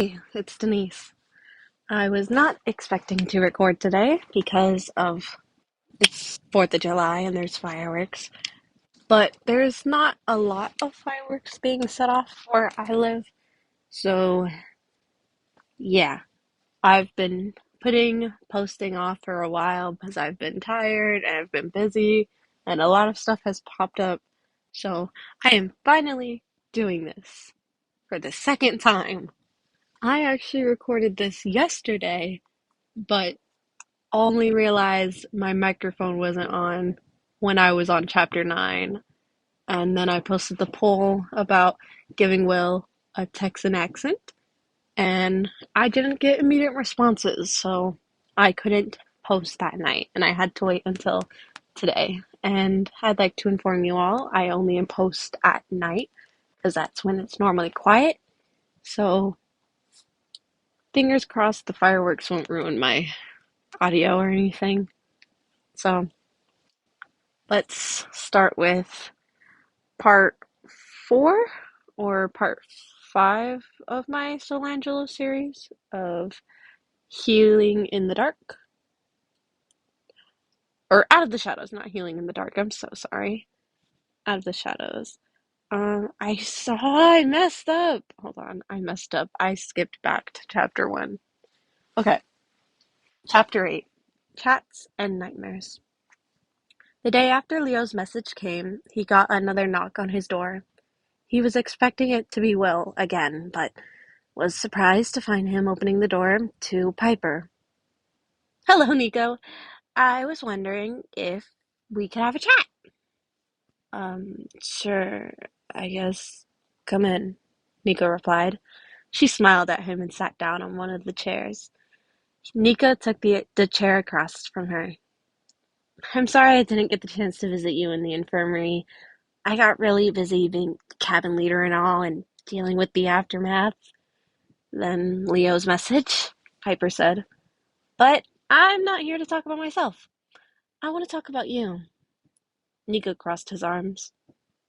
It's Denise. I was not expecting to record today because of it's 4th of July and there's fireworks, but there's not a lot of fireworks being set off where I live. So, yeah, I've been posting off for a while because I've been tired and I've been busy and a lot of stuff has popped up. So, I am finally doing this for the second time. I actually recorded this yesterday, but only realized my microphone wasn't on when I was on chapter 9. And then I posted the poll about giving Will a Texan accent, and I didn't get immediate responses, so I couldn't post that night, and I had to wait until today. And I'd like to inform you all, I only post at night because that's when it's normally quiet. So fingers crossed the fireworks won't ruin my audio or anything. So let's start with part 4 or part 5 of my Solangelo series of Healing in the Dark. Or Out of the Shadows, not Healing in the Dark. I'm so sorry. Out of the Shadows. I messed up. Hold on, I messed up. I skipped back to chapter 1. Okay, chapter 8. Chats and Nightmares. The day after Leo's message came, he got another knock on his door. He was expecting it to be Will again, but was surprised to find him opening the door to Piper. Hello, Nico. I was wondering if we could have a chat. Sure, I guess. Come in, Nico replied. She smiled at him and sat down on one of the chairs. Nico took the chair across from her. I'm sorry I didn't get the chance to visit you in the infirmary. I got really busy being cabin leader and all and dealing with the aftermath. Then Leo's message, Piper said. But I'm not here to talk about myself. I want to talk about you. Nico crossed his arms.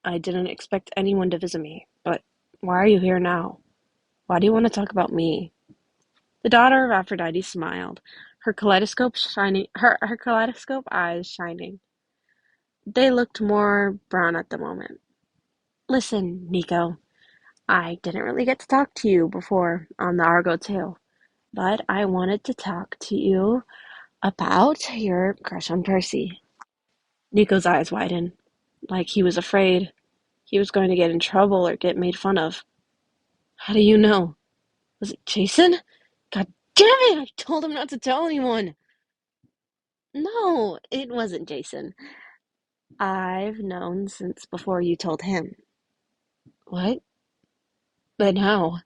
I didn't expect anyone to visit me, but why are you here now? Why do you want to talk about me? The daughter of Aphrodite smiled, her kaleidoscope eyes shining. They looked more brown at the moment. Listen, Nico, I didn't really get to talk to you before on the Argo too, but I wanted to talk to you about your crush on Percy. Nico's eyes widened, like he was afraid he was going to get in trouble or get made fun of. How do you know? Was it Jason? God damn it! I told him not to tell anyone! No, it wasn't Jason. I've known since before you told him. What? Then how?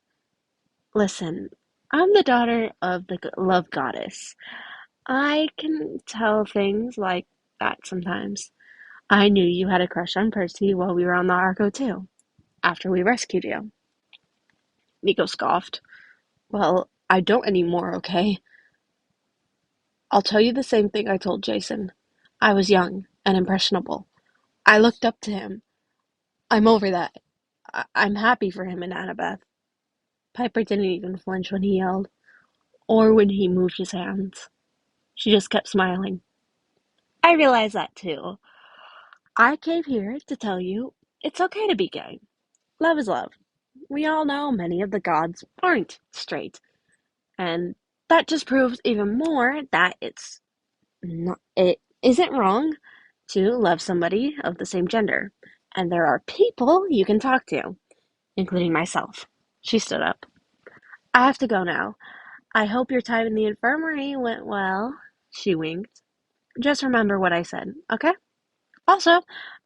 Listen, I'm the daughter of the love goddess. I can tell things like that sometimes. I knew you had a crush on Percy while we were on the Argo too, after we rescued you. Nico scoffed. Well, I don't anymore, okay? I'll tell you the same thing I told Jason. I was young and impressionable. I looked up to him. I'm over that. I'm happy for him and Annabeth. Piper didn't even flinch when he yelled, or when he moved his hands. She just kept smiling. I realize that too. I came here to tell you it's okay to be gay. Love is love. We all know many of the gods aren't straight, and that just proves even more that it isn't wrong to love somebody of the same gender. And there are people you can talk to, including myself. She stood up. I have to go now. I hope your time in the infirmary went well. She winked. Just remember what I said, okay? Also,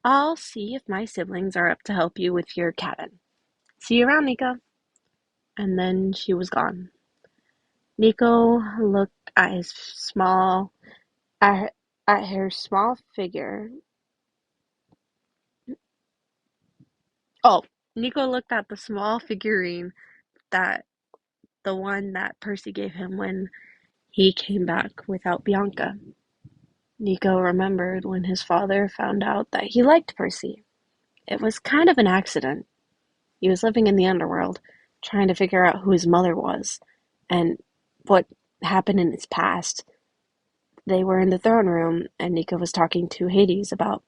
I'll see if my siblings are up to help you with your cabin. See you around, Nico. And then she was gone. Nico looked at at, at her small figure. Oh, Nico looked at the small figurine that the one that Percy gave him when he came back without Bianca. Nico remembered when his father found out that he liked Percy. It was kind of an accident. He was living in the underworld, trying to figure out who his mother was and what happened in his past. They were in the throne room, and Nico was talking to Hades about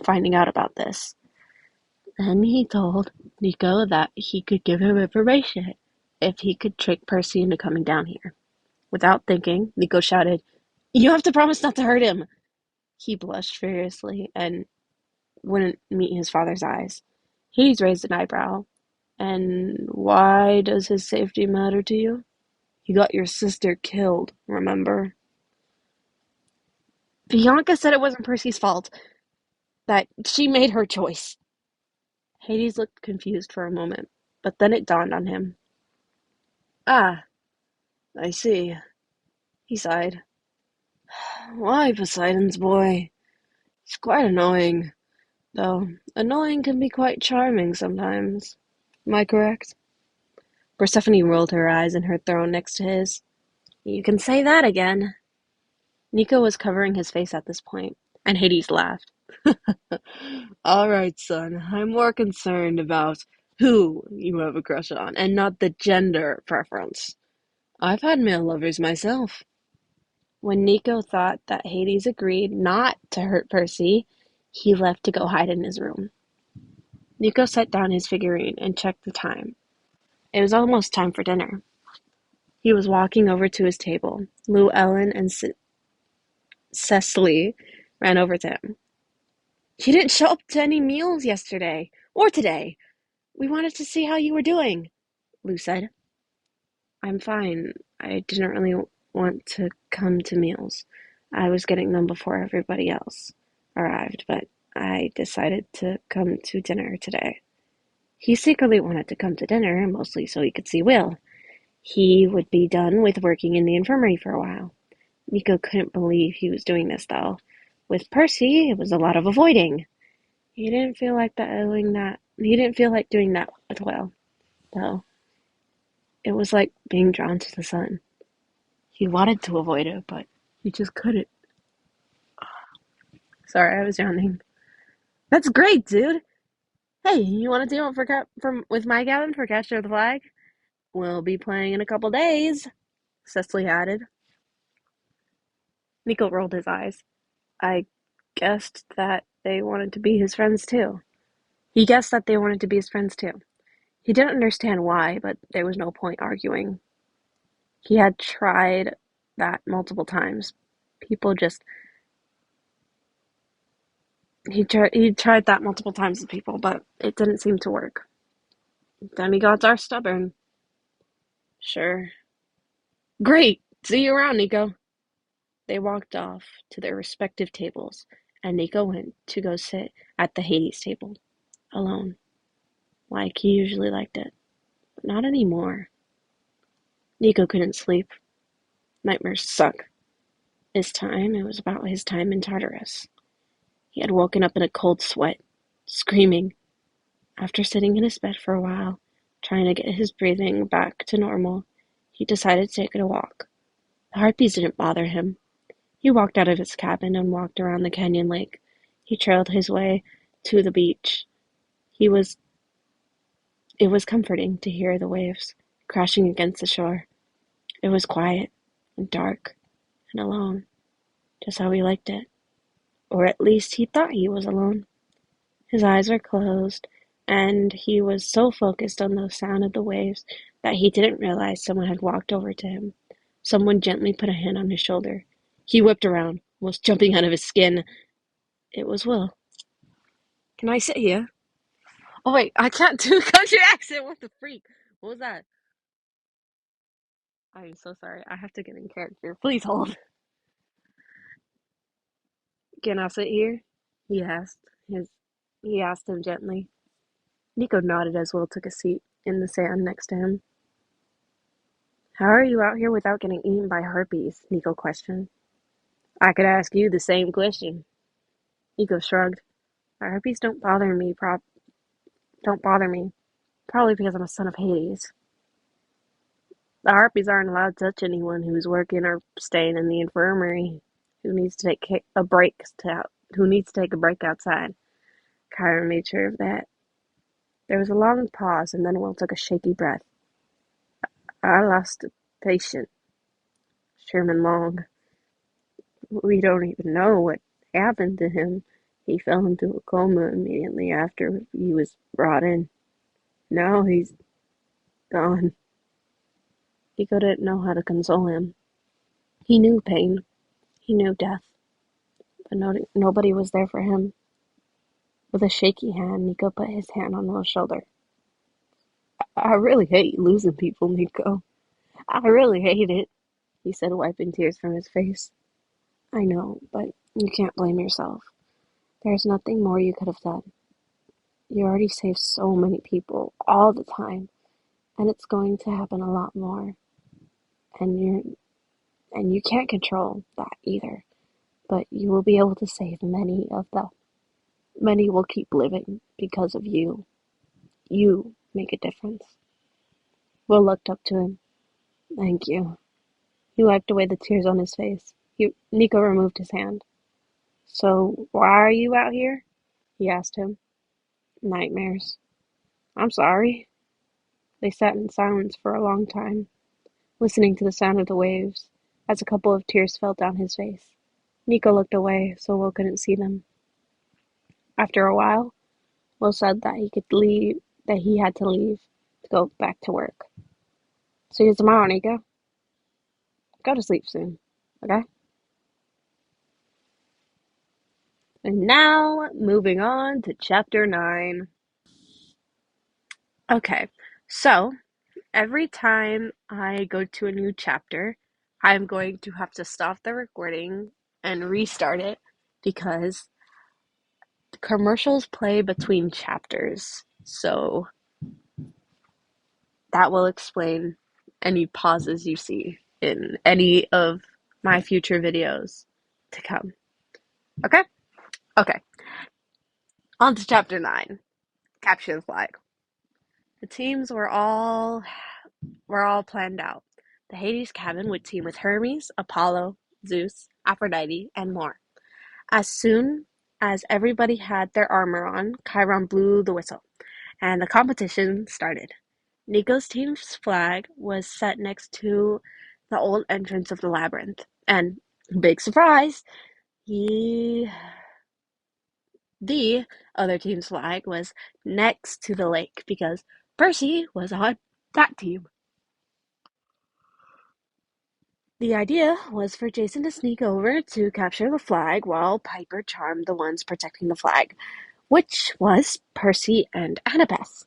finding out about this. And he told Nico that he could give him information if he could trick Percy into coming down here. Without thinking, Nico shouted, "You have to promise not to hurt him!" He blushed furiously and wouldn't meet his father's eyes. Hades raised an eyebrow. "And why does his safety matter to you? He got your sister killed, remember?" "Bianca said it wasn't Percy's fault, that she made her choice." Hades looked confused for a moment, but then it dawned on him. "Ah, I see," he sighed. "Why, Poseidon's boy? It's quite annoying, though annoying can be quite charming sometimes. Am I correct?" Persephone rolled her eyes in her throne next to his. "You can say that again." Nico was covering his face at this point, and Hades laughed. "All right, son, I'm more concerned about who you have a crush on, and not the gender preference. I've had male lovers myself." When Nico thought that Hades agreed not to hurt Percy, he left to go hide in his room. Nico set down his figurine and checked the time. It was almost time for dinner. He was walking over to his table. Lou Ellen and Cecily ran over to him. "You didn't show up to any meals yesterday, or today. We wanted to see how you were doing," Lou said. "I'm fine. I didn't really want to come to meals. I was getting them before everybody else arrived, but I decided to come to dinner today." He secretly wanted to come to dinner, mostly so he could see Will. He would be done with working in the infirmary for a while. Nico couldn't believe he was doing this, though. With Percy, it was a lot of avoiding. He didn't feel like doing that. He didn't feel like doing that with Will, though. It was like being drawn to the sun. He wanted to avoid it, but he just couldn't. Sorry, I was yawning. "That's great, dude. Hey, you want to team up with my cabin for Capture the Flag? We'll be playing in a couple days," Cecily added. Nico rolled his eyes. I guessed that they wanted to be his friends too. He guessed that they wanted to be his friends too. He didn't understand why, but there was no point arguing. He had tried that multiple times. People just he tried that multiple times with people, but it didn't seem to work. Demigods are stubborn. Sure. Great. See you around, Nico. They walked off to their respective tables, and Nico went to go sit at the Hades table, alone, like he usually liked it. But not anymore. Nico couldn't sleep. Nightmares suck. It was about his time in Tartarus. He had woken up in a cold sweat, screaming. After sitting in his bed for a while, trying to get his breathing back to normal, he decided to take a walk. The harpies didn't bother him. He walked out of his cabin and walked around the canyon lake. He trailed his way to the beach. He was It was comforting to hear the waves crashing against the shore. It was quiet and dark and alone, just how he liked it. Or at least he thought he was alone. His eyes were closed, and he was so focused on the sound of the waves that he didn't realize someone had walked over to him. Someone gently put a hand on his shoulder. He whipped around, almost jumping out of his skin. It was Will. "Can I sit here?" Oh wait, I can't do a country accent. What the freak? What was that? I'm so sorry. I have to get in character. Please hold. "Can I sit here?" he asked. His he asked him gently. Nico nodded as Will took a seat in the sand next to him. "How are you out here without getting eaten by harpies?" Nico questioned. "I could ask you the same question." Nico shrugged. "The harpies don't bother me. Probably because I'm a son of Hades. The harpies aren't allowed to touch anyone who's working or staying in the infirmary, who needs to take a break to who needs to take a break outside." Kyra made sure of that. There was a long pause, and then Will took a shaky breath. I lost a patient, Sherman Long. We don't even know what happened to him. He fell into a coma immediately after he was brought in. Now he's gone. Nico didn't know how to console him. He knew pain. He knew death. But nobody was there for him. With a shaky hand, Nico put his hand on Will's shoulder. I really hate losing people, Nico. I really hate it, he said, wiping tears from his face. I know, but you can't blame yourself. There's nothing more you could have done. You already saved so many people all the time, and it's going to happen a lot more. And you can't control that either. But you will be able to save many of them. Many will keep living because of you. You make a difference. Will looked up to him. Thank you. He wiped away the tears on his face. Nico removed his hand. So, why are you out here? He asked him. Nightmares. I'm sorry. They sat in silence for a long time, listening to the sound of the waves, as a couple of tears fell down his face. Nico looked away, so Will couldn't see them. After a while, Will said that he had to leave to go back to work. See you tomorrow, Nico. Go to sleep soon, okay? And now, moving on to chapter 9. Okay, so every time I go to a new chapter, I'm going to have to stop the recording and restart it because the commercials play between chapters. So that will explain any pauses you see in any of my future videos to come. Okay? Okay. On to chapter 9. Capture the flag. The teams were all planned out. The Hades cabin would team with Hermes, Apollo, Zeus, Aphrodite, and more. As soon as everybody had their armor on, Chiron blew the whistle, and the competition started. Nico's team's flag was set next to the old entrance of the labyrinth, and big surprise, the other team's flag was next to the lake because Percy was on that team. The idea was for Jason to sneak over to capture the flag while Piper charmed the ones protecting the flag, which was Percy and Annabeth.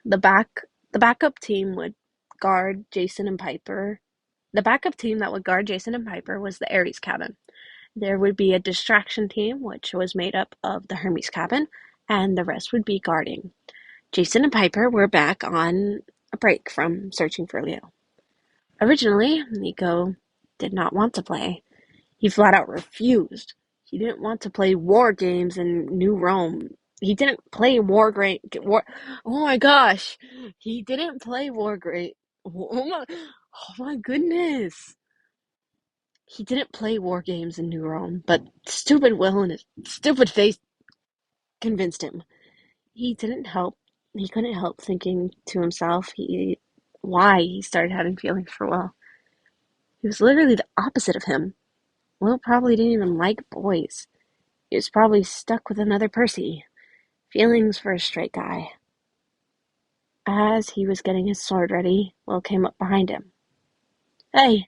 The backup team would guard Jason and Piper. The backup team that would guard Jason and Piper was the Ares cabin. There would be a distraction team, which was made up of the Hermes cabin, and the rest would be guarding. Jason and Piper were back on a break from searching for Leo. Originally, Nico did not want to play. He flat out refused. He didn't want to play war games in New Rome. He didn't play Oh my gosh! He didn't play war great. Oh my goodness! He didn't play war games in New Rome, but stupid Will and his stupid face convinced him. He didn't help. He couldn't help thinking to himself why he started having feelings for Will. He was literally the opposite of him. Will probably didn't even like boys. He was probably stuck with another Percy. Feelings for a straight guy. As he was getting his sword ready, Will came up behind him. Hey,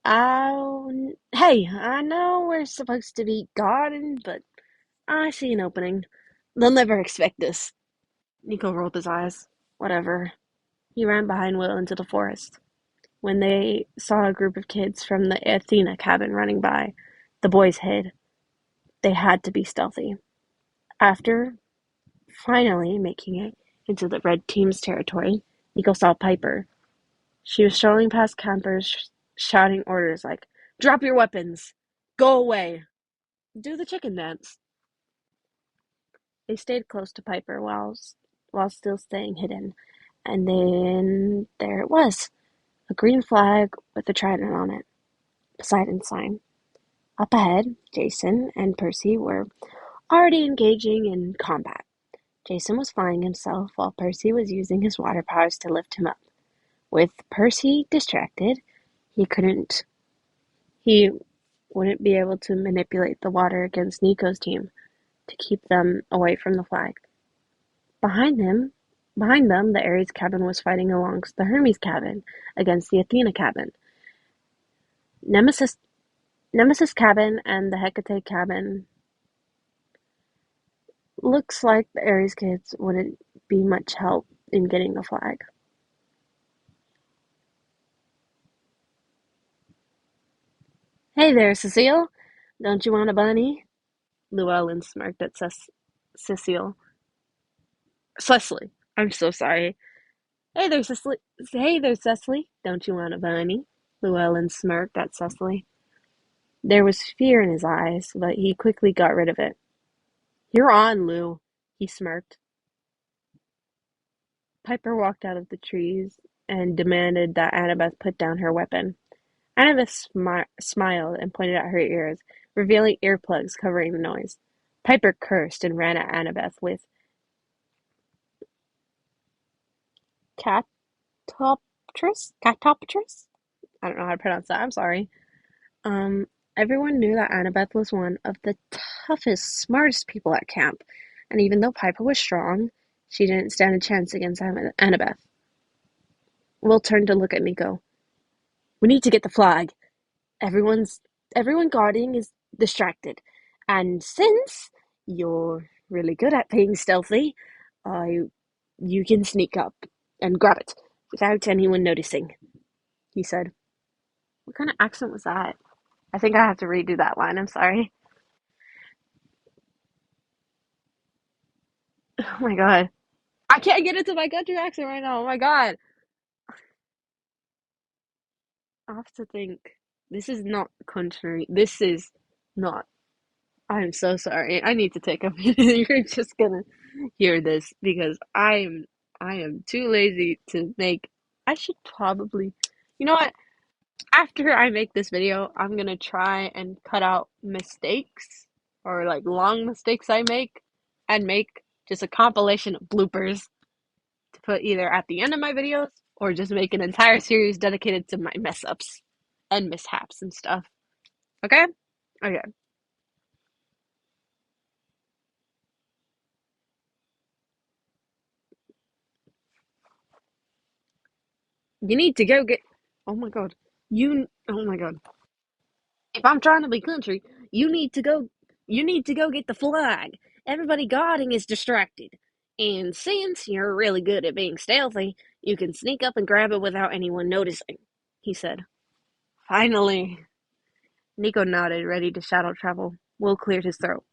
I know we're supposed to be guarding, but I see an opening. They'll never expect this. Nico rolled his eyes. Whatever. He ran behind Will into the forest. When they saw a group of kids from the Athena cabin running by, the boys hid. They had to be stealthy. After finally making it into the red team's territory, Nico saw Piper. She was strolling past campers, shouting orders like, "Drop your weapons! Go away! Do the chicken dance!" They stayed close to Piper while still staying hidden, and then there it was, a green flag with a trident on it, Poseidon's sign. Up ahead, Jason and Percy were already engaging in combat. Jason was flying himself while Percy was using his water powers to lift him up. With Percy distracted, he couldn't he wouldn't be able to manipulate the water against Nico's team to keep them away from the flag. Behind him, behind them, the Ares cabin was fighting alongside the Hermes cabin against the Athena cabin. Nemesis cabin and the Hecate cabin. Looks like the Ares kids wouldn't be much help in getting the flag. Hey there, Cecile. Don't you want a bunny? Llewellyn smirked at Cecile. Cecily. I'm so sorry. Hey there, Cecily. Hey there, Cecily. Don't you want a bunny? Llewellyn smirked at Cecily. There was fear in his eyes, but he quickly got rid of it. You're on, Lou, he smirked. Piper walked out of the trees and demanded that Annabeth put down her weapon. Annabeth smiled and pointed at her ears, revealing earplugs covering the noise. Piper cursed and ran at Annabeth with catoptress? I don't know how to pronounce that. I'm sorry. Um, Everyone knew that Annabeth was one of the toughest, smartest people at camp, and even though Piper was strong, she didn't stand a chance against Annabeth. Will turned to look at Nico. We need to get the flag. Everyone's everyone guarding is distracted, and since you're really good at being stealthy, I you can sneak up and grab it without anyone noticing, he said. What kind of accent was that? I think I have to redo that line. I'm sorry. Oh my god. I can't get into my country accent right now. Oh my god. I have to think. This is not country. This is not. I'm so sorry. I need to take a minute. You're just gonna hear this because I am too lazy to make. I should probably. You know what? After I make this video, I'm gonna try and cut out mistakes or like long mistakes I make and make just a compilation of bloopers to put either at the end of my videos or just make an entire series dedicated to my mess ups and mishaps and stuff. Okay? Okay. You need to go get. Oh my god. Oh my god. If I'm trying to be country, you need to go. You need to go get the flag. Everybody guarding is distracted. And since you're really good at being stealthy, you can sneak up and grab it without anyone noticing, he said. Finally. Nico nodded, ready to shadow travel. Will cleared his throat.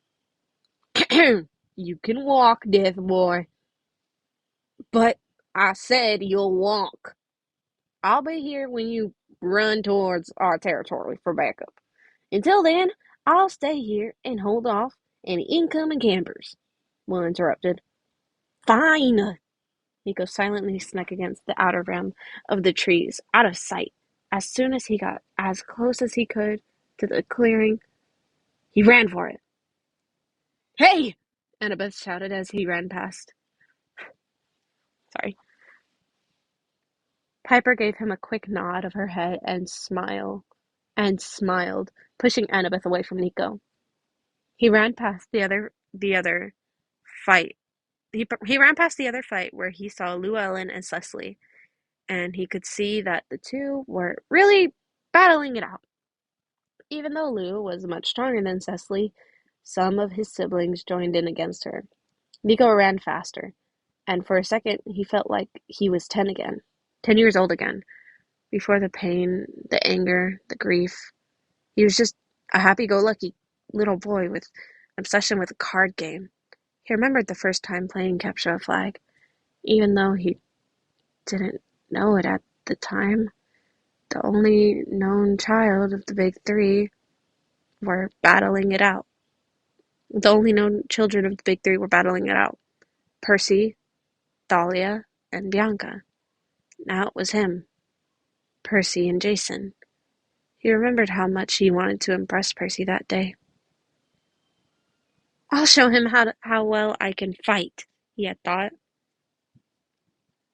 You can walk, death boy. But I said you'll walk. I'll be here when you run towards our territory for backup. Until then, I'll stay here and hold off any incoming campers. Will interrupted. Fine. Nico silently snuck against the outer rim of the trees, out of sight. As soon as he got as close as he could to the clearing, he ran for it. Hey! Annabeth shouted as he ran past. Sorry. Piper gave him a quick nod of her head and smiled, pushing Annabeth away from Nico. He ran past the other fight. He ran past the other fight where he saw Llewellyn and Cecily, and he could see that the two were really battling it out. Even though Lou was much stronger than Cecily, some of his siblings joined in against her. Nico ran faster, and for a second he felt like he was 10 again, 10 years old again. Before the pain, the anger, the grief, he was just a happy-go-lucky little boy with an obsession with a card game. He remembered the first time playing Capture a Flag, even though he didn't know it at the time. The only known child of the big three were battling it out. The only known children of the big three were battling it out. Percy, Thalia, and Bianca. Now it was him, Percy and Jason. He remembered how much he wanted to impress Percy that day. I'll show him how well I can fight, he had thought.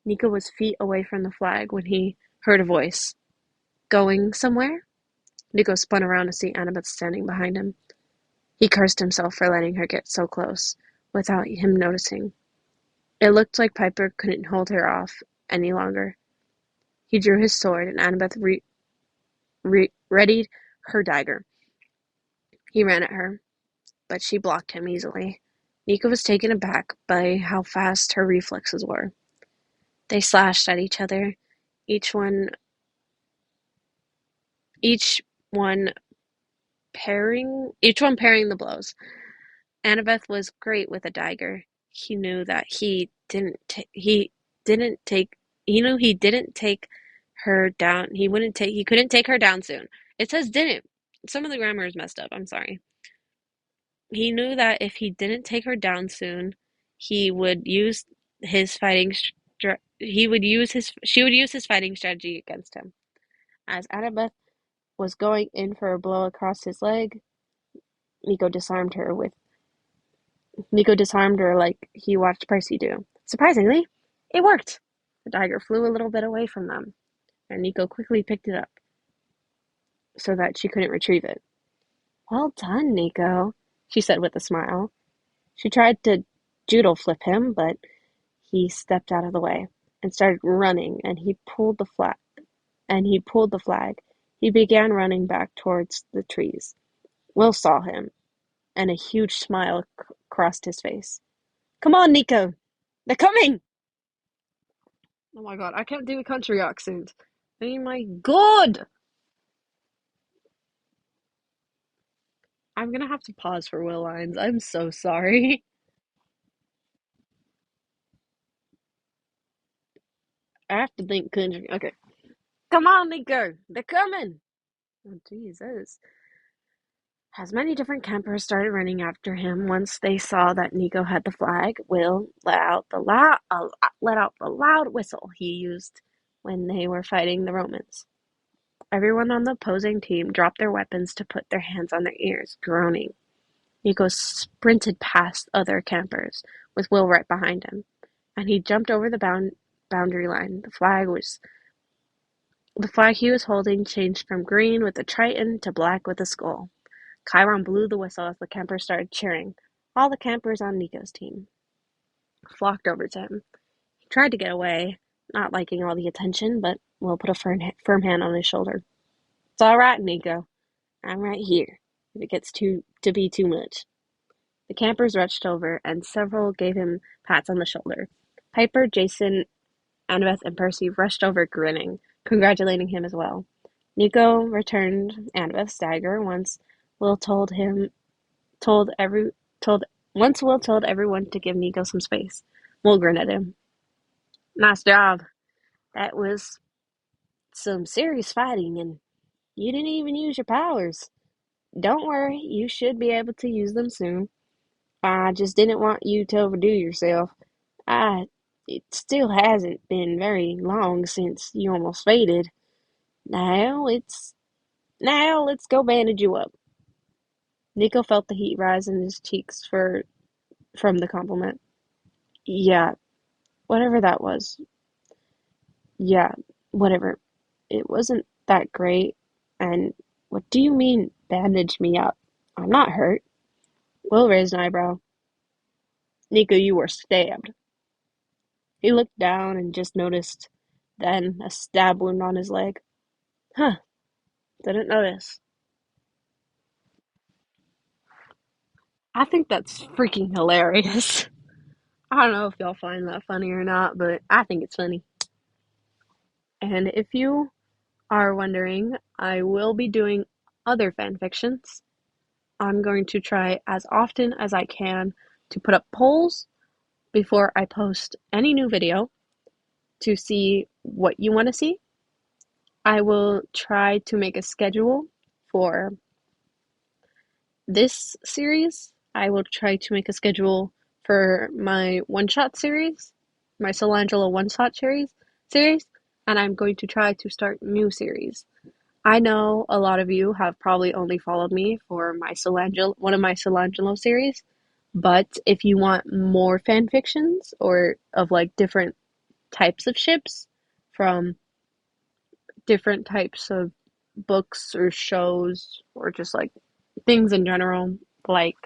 Nico was feet away from the flag when he heard a voice. Going somewhere? Nico spun around to see Annabeth standing behind him. He cursed himself for letting her get so close, without him noticing. It looked like Piper couldn't hold her off any longer. He drew his sword, and Annabeth readied her dagger. He ran at her, but she blocked him easily. Nico was taken aback by how fast her reflexes were. They slashed at each other, each one each one each one parrying the blows. Annabeth was great with a dagger. He knew that he knew he didn't take her down. He couldn't take her down soon. It says didn't. Some of the grammar is messed up. I'm sorry. He knew that if he didn't take her down soon, he would use his fighting he would use his she would use his fighting strategy against him. As Annabeth was going in for a blow across his leg, Nico disarmed her with Nico disarmed her like he watched Percy do. Surprisingly, it worked. The dagger flew a little bit away from them, and Nico quickly picked it up so that she couldn't retrieve it. Well done, Nico, she said with a smile. She tried to judo flip him, but he stepped out of the way and started running, and he pulled the flag. He began running back towards the trees. Will saw him, and a huge smile crossed his face. Come on, Nico! They're coming! Oh my god, I can't do a country accent. Oh my god! I'm gonna have to pause for Will lines. I'm so sorry. I have to think country. Okay. Come on, Nico! They're coming! Oh, Jesus. As many different campers started running after him, once they saw that Nico had the flag, Will let out the loud whistle he used when they were fighting the Romans. Everyone on the opposing team dropped their weapons to put their hands on their ears, groaning. Nico sprinted past other campers, with Will right behind him, and he jumped over the boundary line. The flag he was holding changed from green with a triton to black with a skull. Chiron blew the whistle as the campers started cheering. All the campers on Nico's team flocked over to him. He tried to get away, not liking all the attention, but Will put a firm hand on his shoulder. It's all right, Nico. I'm right here, if it gets to be too much. The campers rushed over, and several gave him pats on the shoulder. Piper, Jason, Annabeth, and Percy rushed over grinning, congratulating him as well. Nico returned Annabeth's dagger Will told him told every told once Will told everyone to give Nico some space. Will grinned at him. Nice job. That was some serious fighting, and you didn't even use your powers. Don't worry, you should be able to use them soon. I just didn't want you to overdo yourself. I It still hasn't been very long since you almost faded. Now it's now let's go bandage you up. Nico felt the heat rise in his cheeks from the compliment. Yeah, whatever that was. Yeah, whatever. It wasn't that great. And what do you mean bandage me up? I'm not hurt. Will raised an eyebrow. Nico, you were stabbed. He looked down and just noticed then a stab wound on his leg. Huh, didn't notice. I think that's freaking hilarious. I don't know if y'all find that funny or not, but I think it's funny. And if you are wondering, I will be doing other fan fictions. I'm going to try as often as I can to put up polls before I post any new video to see what you want to see. I will try to make a schedule for this series. I will try to make a schedule for my one-shot series, my solangelo one-shot series, and I'm going to try to start new series. I know a lot of you have probably only followed me for my one of my solangelo series, But if you want more fan fictions or of like different types of ships from different types of books or shows or just like things in general, like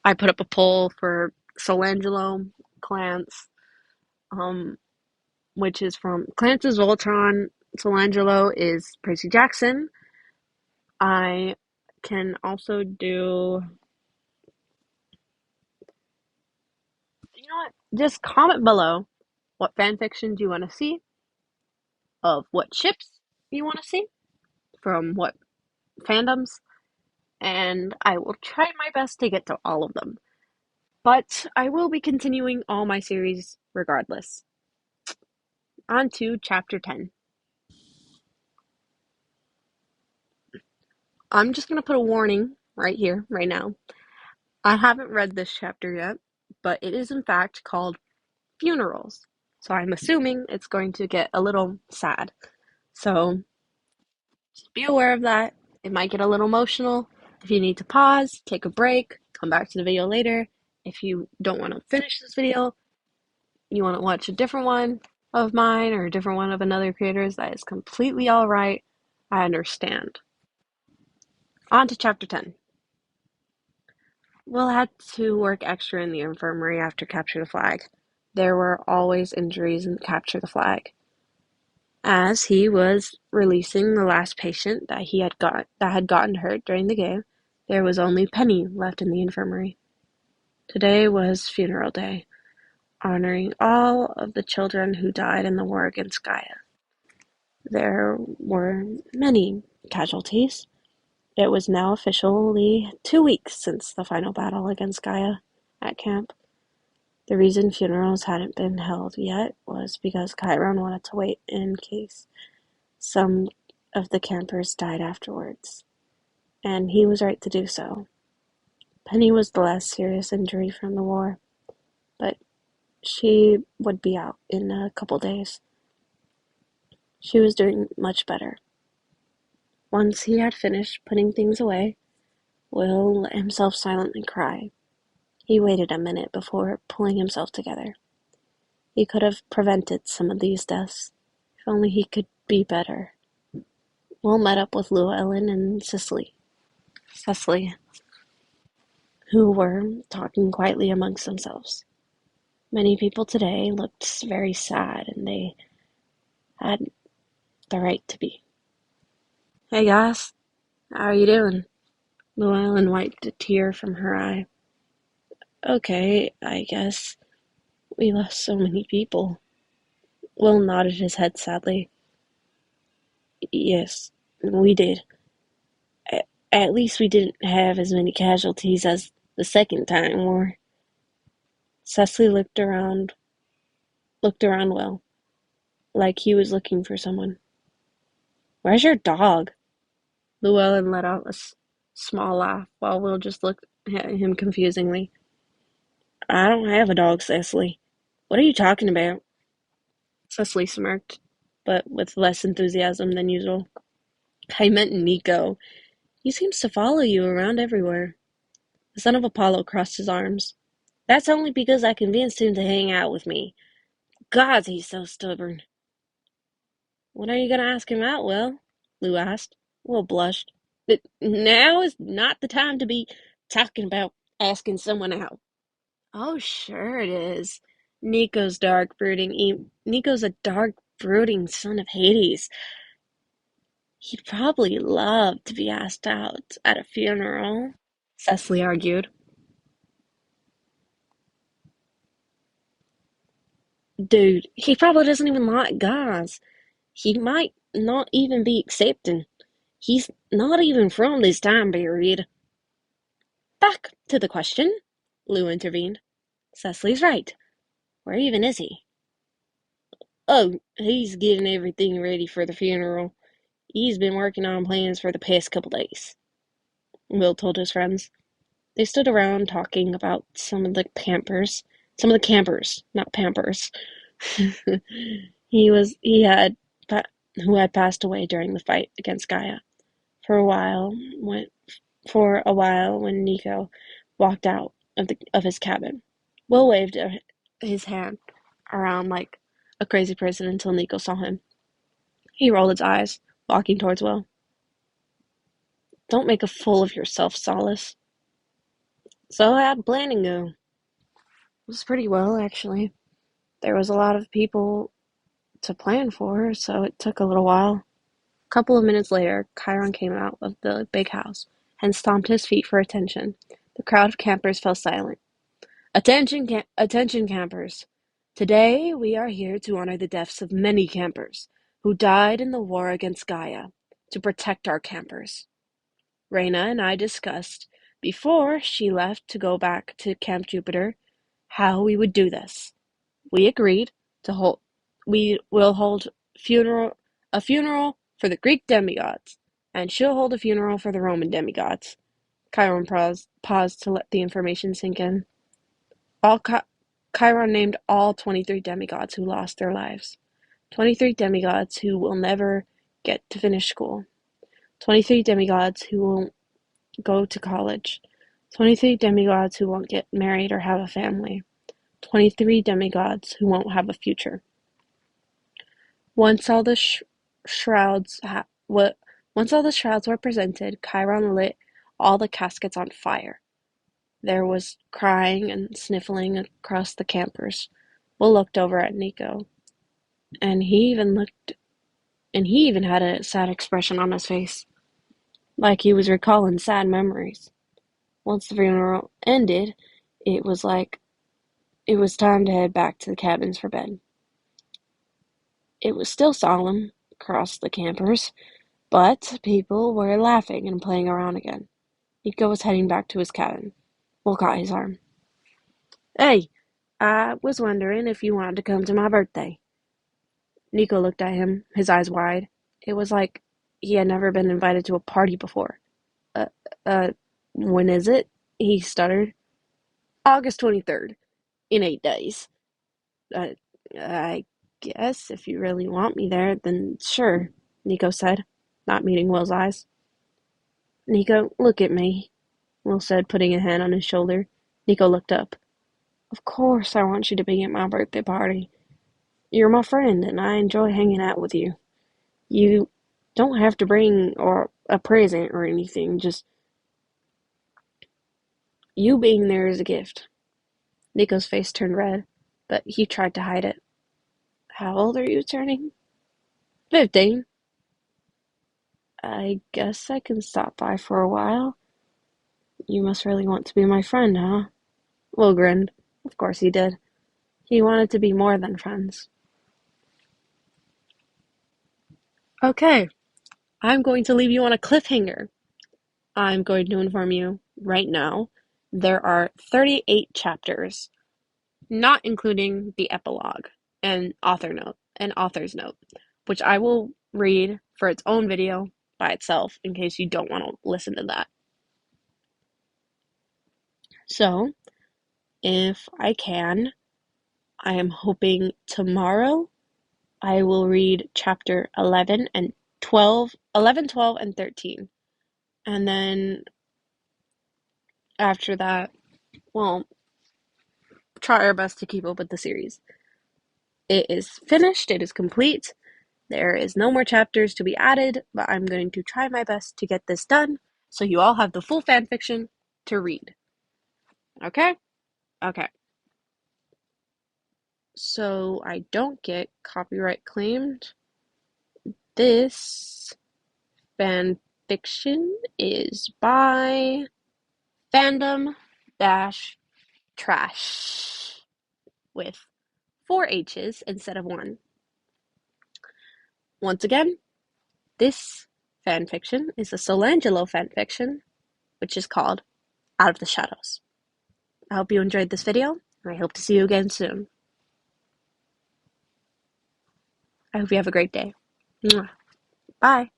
I put up a poll for Solangelo, Clance, um, which is from Clance is Voltron, Solangelo is Percy Jackson. I can also do, you know what? Just comment below what fan fictions you want to see, of what ships you want to see, from what fandoms, and I will try my best to get to all of them. But I will be continuing all my series regardless. On to chapter 10. I'm just going to put a warning right here, right now. I haven't read this chapter yet, but it is in fact called Funerals. So I'm assuming it's going to get a little sad. So just be aware of that. It might get a little emotional. If you need to pause, take a break, come back to the video later. If you don't want to finish this video, you want to watch a different one of mine or a different one of another creator's, that is completely all right. I understand. On to chapter 10. Will had to work extra in the infirmary after Capture the Flag. There were always injuries in Capture the Flag. As he was releasing the last patient that had gotten hurt during the game, there was only Penny left in the infirmary. Today was funeral day, honoring all of the children who died in the war against Gaia. There were many casualties. It was now officially 2 weeks since the final battle against Gaia at camp. The reason funerals hadn't been held yet was because Chiron wanted to wait in case some of the campers died afterwards, and he was right to do so. Penny was the last serious injury from the war, but she would be out in a couple days. She was doing much better. Once he had finished putting things away, Will let himself silently cry. He waited a minute before pulling himself together. He could have prevented some of these deaths, if only he could be better. Will met up with Llewellyn and Cecily, who were talking quietly amongst themselves. Many people today looked very sad, and they had the right to be. Hey guys, how are you doing? Llewellyn wiped a tear from her eye. Okay, I guess. We lost so many people. Will nodded his head sadly. Yes, we did. At least we didn't have as many casualties as the second time war. Cecily looked around Will, like he was looking for someone. Where's your dog? Llewellyn let out a small laugh, while Will just looked at him confusingly. I don't have a dog, Cecily. What are you talking about? Cecily smirked, but with less enthusiasm than usual. I meant Nico. He seems to follow you around everywhere. The son of Apollo crossed his arms. That's only because I convinced him to hang out with me. God, he's so stubborn. When are you going to ask him out, Will? Lou asked. Will blushed. But now is not the time to be talking about asking someone out. Oh, sure it is. Nico's a dark, brooding son of Hades. He'd probably love to be asked out at a funeral, Cecily argued. Dude, he probably doesn't even like guys. He might not even be accepting. He's not even from this time period. Back to the question, Lou intervened. Cecily's right. Where even is he? Oh, he's getting everything ready for the funeral. He's been working on plans for the past couple days, Will told his friends. They stood around talking about some of the campers, not Pampers. he had who had passed away during the fight against Gaia. For a while, when Nico walked out, of his cabin. Will waved his hand around like a crazy person until Nico saw him. He rolled his eyes, walking towards Will. Don't make a fool of yourself, Solace. So how'd planning go? It was pretty well, actually. There was a lot of people to plan for, so it took a little while. A couple of minutes later, Chiron came out of the big house and stomped his feet for attention. The crowd of campers fell silent. Attention, campers. Today we are here to honor the deaths of many campers who died in the war against Gaia to protect our campers. Reyna and I discussed, before she left to go back to Camp Jupiter, how we would do this. We agreed we will hold a funeral for the Greek demigods, and she'll hold a funeral for the Roman demigods. Chiron paused to let the information sink in. Chiron named all 23 demigods who lost their lives. 23 demigods who will never get to finish school. 23 demigods who won't go to college. 23 demigods who won't get married or have a family. 23 demigods who won't have a future. Once all the shrouds were presented, Chiron lit all the caskets on fire. There was crying and sniffling across the campers. Will looked over at Nico, and he even had a sad expression on his face, like he was recalling sad memories. Once the funeral ended, it was like it was time to head back to the cabins for bed. It was still solemn across the campers, but people were laughing and playing around again. Nico was heading back to his cabin. Will caught his arm. Hey, I was wondering if you wanted to come to my birthday. Nico looked at him, his eyes wide. It was like he had never been invited to a party before. Uh, uh, when is it? He stuttered. August 23rd, in 8 days. Uh, I guess if you really want me there, then sure, Nico said, not meeting Will's eyes. Nico, look at me, Will said, putting a hand on his shoulder. Nico looked up. Of course I want you to be at my birthday party. You're my friend, and I enjoy hanging out with you. You don't have to bring or a present or anything, just you being there is a gift. Nico's face turned red, but he tried to hide it. How old are you turning? 15. I guess I can stop by for a while. You must really want to be my friend, huh? Will grinned. Of course he did. He wanted to be more than friends. Okay, I'm going to leave you on a cliffhanger. I'm going to inform you right now there are 38 chapters, not including the epilogue and author's note, which I will read for its own video by itself in case you don't want to listen to that. So, if I can, I am hoping tomorrow I will read chapter 11 and 12, 11, 12, and 13. And then after that, well, try our best to keep up with the series. It is finished, it is complete. There is no more chapters to be added, but I'm going to try my best to get this done so you all have the full fanfiction to read. Okay? Okay. So I don't get copyright claimed. This fanfiction is by Fandom Dash Trash with 4 H's instead of 1. Once again, this fanfiction is a Solangelo fanfiction, which is called Out of the Shadows. I hope you enjoyed this video, and I hope to see you again soon. I hope you have a great day. Bye.